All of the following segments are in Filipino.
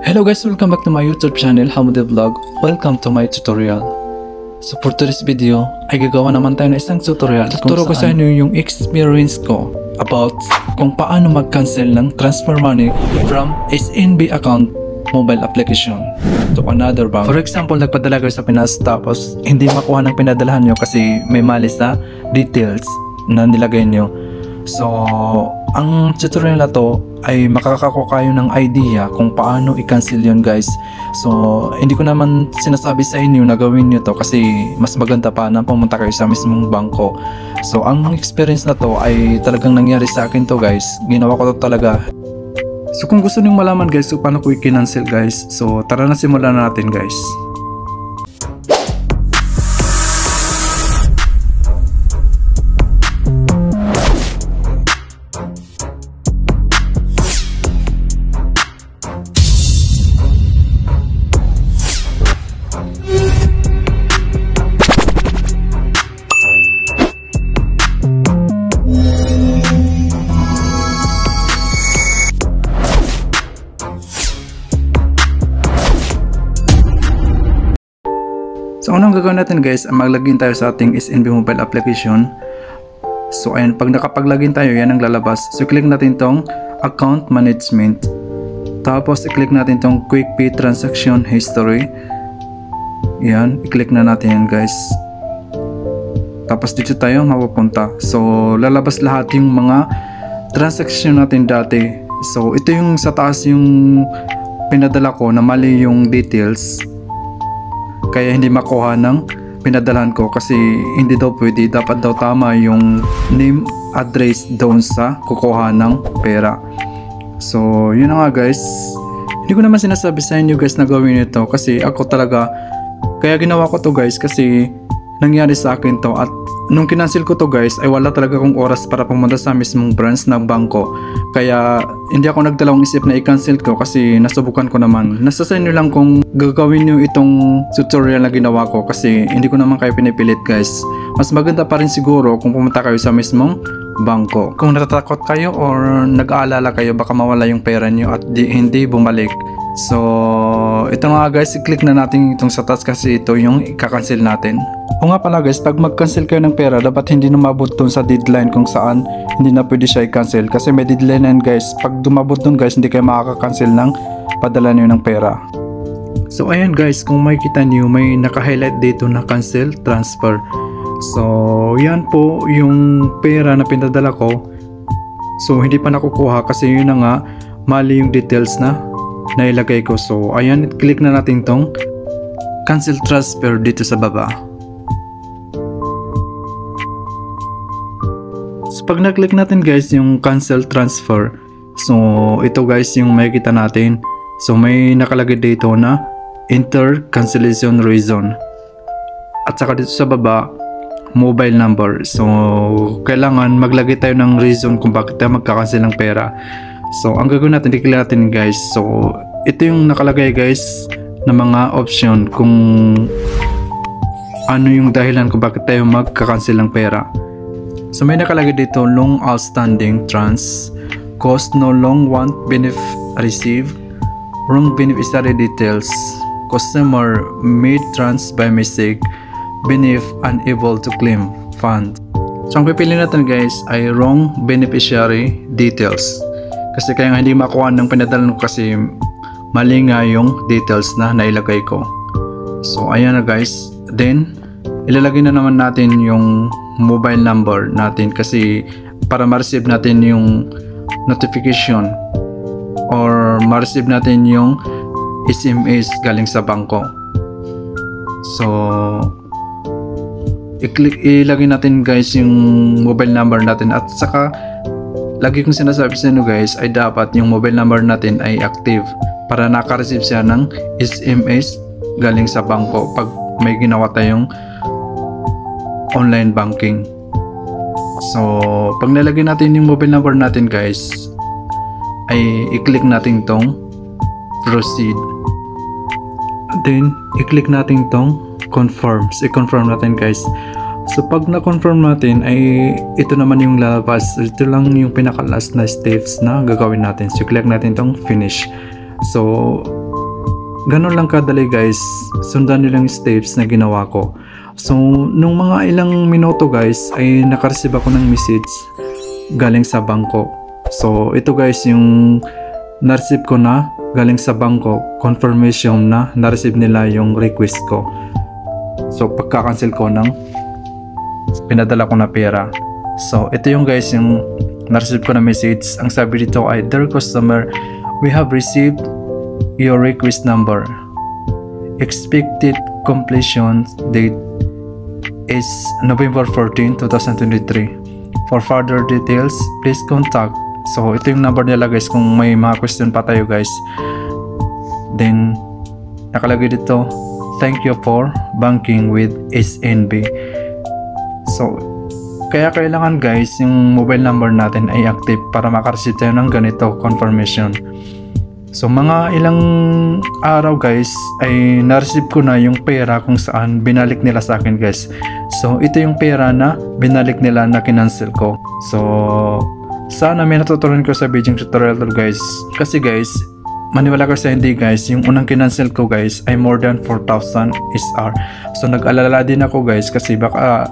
Hello guys, welcome back to my YouTube channel, Hamude Vlog. Welcome to my tutorial. So for today's video, ay gagawa naman tayo ng isang tutorial. Tuturo ko sa inyo yung experience ko about kung paano mag-cancel ng transfer money from SNB account mobile application to another bank. For example, nagpadala kayo sa Pinas tapos hindi makuha ng pinadalahan nyo kasi may mali sa details na nilagay nyo. So, ang tutorial na to ay makakakuha kayo ng idea kung paano i-cancel yun guys. So, hindi ko naman sinasabi sa inyo na gawin nyo to kasi mas maganda pa na pumunta kayo sa mismong bangko. So, ang experience na to ay talagang nangyari sa akin to guys. Ginawa ko to talaga. So, kung gusto nyo malaman guys so paano ko i-cancel guys, so tara na simulan natin guys. So, unang gagawin natin guys, mag-login tayo sa ating SNB mobile application. So, ayan, pag nakapag-login tayo, yan ang lalabas. So, click natin tong account management. Tapos, i-click natin tong quick pay transaction history. Yan, i-click na natin yan guys. Tapos, dito tayo mapupunta. So, lalabas lahat yung mga transaction natin dati. So, ito yung sa taas yung pinadala ko na mali yung details. Kaya hindi makuha ng pinadalhan ko kasi hindi daw pwede, dapat daw tama yung name, address doon sa kukuha ng pera. So yun na nga guys, hindi ko naman sinasabi sa inyo guys na gawin ito kasi ako talaga, kaya ginawa ko to guys kasi nangyari sa akin to at nung kinancel ko to guys ay wala talaga akong oras para pumunta sa mismong branch ng bangko. Kaya hindi ako nagdalawang isip na i-cancel ko kasi nasubukan ko naman. Nasa sa inyo lang kung gagawin nyo itong tutorial na ginawa ko kasi hindi ko naman kayo pinipilit guys. Mas maganda pa rin siguro kung pumunta kayo sa mismong bangko. Kung natatakot kayo or nag-aalala kayo baka mawala yung pera nyo at hindi bumalik. So ito nga guys, i-click na natin itong sa taas kasi ito yung i-cancel natin. O nga pala guys, pag mag-cancel kayo ng pera, dapat hindi numabot dun sa deadline kung saan hindi na pwede siya i-cancel. Kasi may deadline yan guys. Pag dumabot dun guys, hindi kayo makaka-cancel ng padala nyo ng pera. So ayan guys, kung makikita nyo, may naka-highlight dito na cancel transfer. So yan po yung pera na pinadala ko. So hindi pa nakukuha kasi yun na nga, mali yung details na nailagay ko. So ayan, click na natin tong cancel transfer dito sa baba. So pag na-click natin guys yung cancel transfer, so ito guys yung makikita natin. So may nakalagay dito na enter cancellation reason. At saka dito sa baba, mobile number. So kailangan maglagay tayo ng reason kung bakit tayo magka-cancel ng pera. So ang gagawin natin, i-click natin guys. So ito yung nakalagay guys na mga option kung ano yung dahilan kung bakit tayo magka-cancel ng pera. So may nakalagay dito long outstanding trans, cost no long want benefit receive, wrong beneficiary details, customer made trans by mistake, benefit unable to claim fund. So ang pipili natin guys ay wrong beneficiary details. Kasi kaya nga hindi makuha ng pinadala ko kasi mali nga yung details na nailagay ko. So ayan na guys. Then ilalagay na naman natin yung mobile number natin kasi para ma-receive natin yung notification or ma-receive natin yung SMS galing sa bangko. So ilagay natin guys yung mobile number natin at saka lagi kong sinasabi sa inyo guys ay dapat yung mobile number natin ay active para naka-receive siya ng SMS galing sa bangko pag may ginawa tayong online banking. So pag nilagay natin yung mobile number natin guys ay i-click natin tong proceed. Then i-click natin tong confirm. So i-confirm natin guys. So pag na-confirm natin ay ito naman yung lalabas. Ito lang yung pinaka last na steps na gagawin natin. So click natin tong finish. So ganun lang kadali guys, sundan nilang steps na ginawa ko. So nung mga ilang minuto guys ay nakareceive ako ng message galing sa bangko. So ito guys yung na-receive ko na galing sa bangko, confirmation na na-receive nila yung request ko. So pagka-cancel ko ng pinadala ko na pera. So ito yung guys yung na-receive ko na message. Ang sabi dito ay, "Dear customer, we have received your request number. Expected completion date is November 14, 2023. For further details, please contact." So ito yung number nila guys kung may mga question pa tayo guys. Then nakalagay dito, "Thank you for banking with SNB." So kaya kailangan guys yung mobile number natin ay active para makareceive tayo ng ganito confirmation. So mga ilang araw guys ay na-receive ko na yung pera kung saan binalik nila sa akin guys. So ito yung pera na binalik nila na kinancel ko. So sana may natutunan ko sa video tutorial to guys. Kasi guys, maniwala ko sa hindi guys, yung unang kinancel ko guys ay more than 4,000 SR. So nag-alala din ako guys kasi baka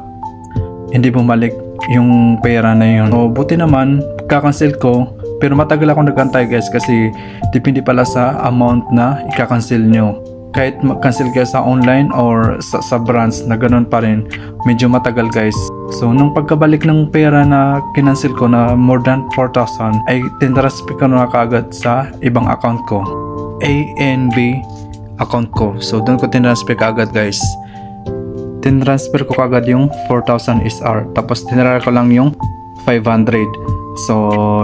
hindi bumalik yung pera na yun. So buti naman kakancel ko, pero matagal ako nagantay guys kasi depende pala sa amount na ika-cancel nyo. Kahit mag-cancel kayo sa online or sa branch na ganun pa rin, medyo matagal guys. So nung pagkabalik ng pera na kinancel ko na more than 4,000 ay tinransfer ko na kaagad sa ibang account ko, ANB account ko. So doon ko tinransfer kaagad guys. Tinransfer ko kaagad yung 4,000 SR, tapos tinransfer ko lang yung 500. So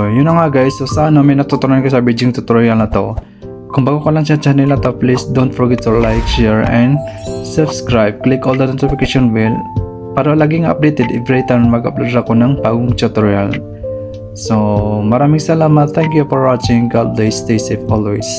yun na nga guys. So sana may natutunan ko sa video tutorial na to. Kung bago ka lang sa channel na to, please don't forget to like, share, and subscribe. Click all the notification bell para laging updated every time mag-upload ako ng bagong tutorial. So maraming salamat. Thank you for watching. God bless. Stay safe always.